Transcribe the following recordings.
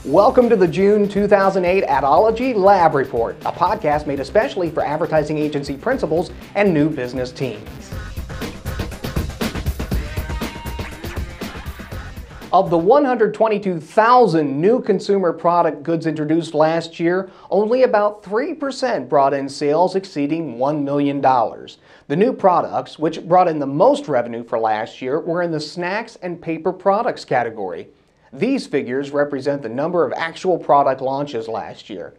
Welcome to the June 2008 Ad-ology Lab Report, a podcast made especially for advertising agency principals and new business teams. Of the 122,000 new consumer product goods introduced last year, only about 3% brought in sales exceeding $1 million. The new products, which brought in the most revenue for last year, were in the snacks and paper products category. These figures represent the number of actual product launches last year.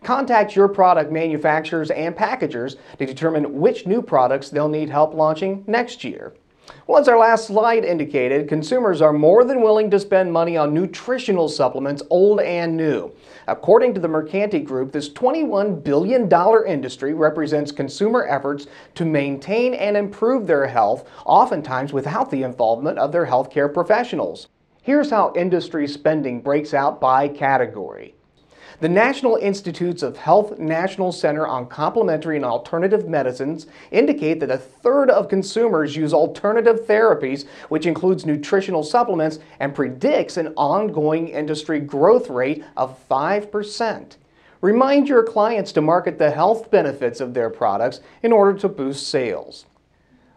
Contact your product manufacturers and packagers to determine which new products they'll need help launching next year. Well, as our last slide indicated, consumers are more than willing to spend money on nutritional supplements, old and new. According to the Mercanti Group, this $21 billion industry represents consumer efforts to maintain and improve their health, oftentimes without the involvement of their healthcare professionals. Here's how industry spending breaks out by category. The National Institutes of Health National Center on Complementary and Alternative Medicines indicate that a third of consumers use alternative therapies, which includes nutritional supplements, and predicts an ongoing industry growth rate of 5%. Remind your clients to market the health benefits of their products in order to boost sales.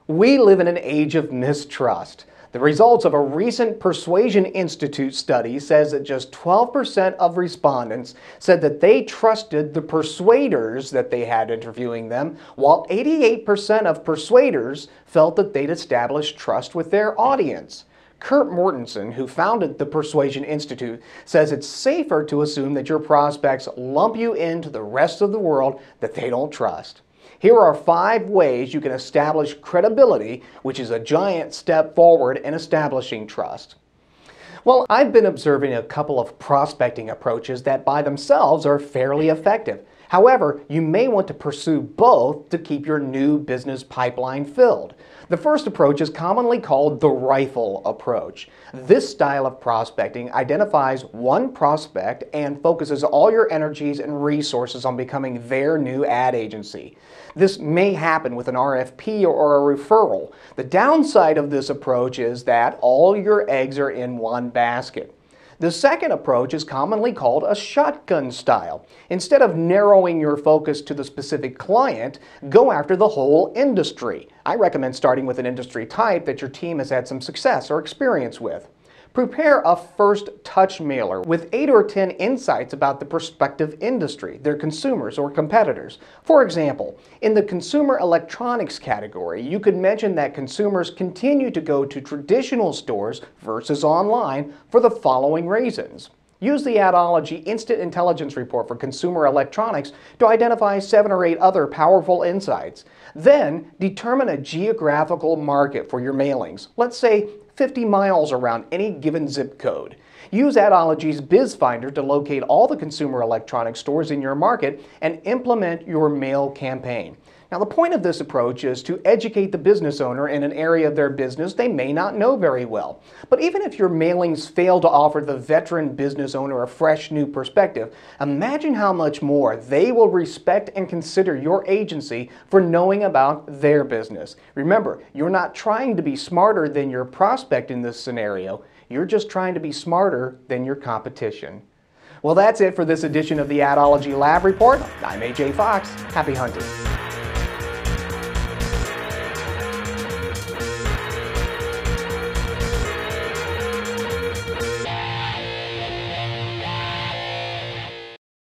We live in an age of mistrust. The results of a recent Persuasion Institute study says that just 12% of respondents said that they trusted the persuaders that they had interviewing them, while 88% of persuaders felt that they'd established trust with their audience. Kurt Mortensen, who founded the Persuasion Institute, says it's safer to assume that your prospects lump you into the rest of the world that they don't trust. Here are 5 ways you can establish credibility, which is a giant step forward in establishing trust. Well, I've been observing a couple of prospecting approaches that by themselves are fairly effective. However, you may want to pursue both to keep your new business pipeline filled. The first approach is commonly called the rifle approach. This style of prospecting identifies one prospect and focuses all your energies and resources on becoming their new ad agency. This may happen with an RFP or a referral. The downside of this approach is that all your eggs are in one basket. The second approach is commonly called a shotgun style. Instead of narrowing your focus to the specific client, go after the whole industry. I recommend starting with an industry type that your team has had some success or experience with. Prepare a first touch mailer with 8 or 10 insights about the prospective industry, their consumers or competitors. For example, in the consumer electronics category, you could mention that consumers continue to go to traditional stores versus online for the following reasons. Use the Ad-ology Instant Intelligence Report for consumer electronics to identify 7 or 8 other powerful insights. Then, determine a geographical market for your mailings. Let's say 50 miles around any given zip code. Use Ad-ology's BizFinder to locate all the consumer electronics stores in your market and implement your mail campaign. Now, the point of this approach is to educate the business owner in an area of their business they may not know very well. But even if your mailings fail to offer the veteran business owner a fresh new perspective, imagine how much more they will respect and consider your agency for knowing about their business. Remember, you're not trying to be smarter than your prospect in this scenario. You're just trying to be smarter than your competition. Well, that's it for this edition of the Ad-ology Lab Report. I'm AJ Fox. Happy hunting.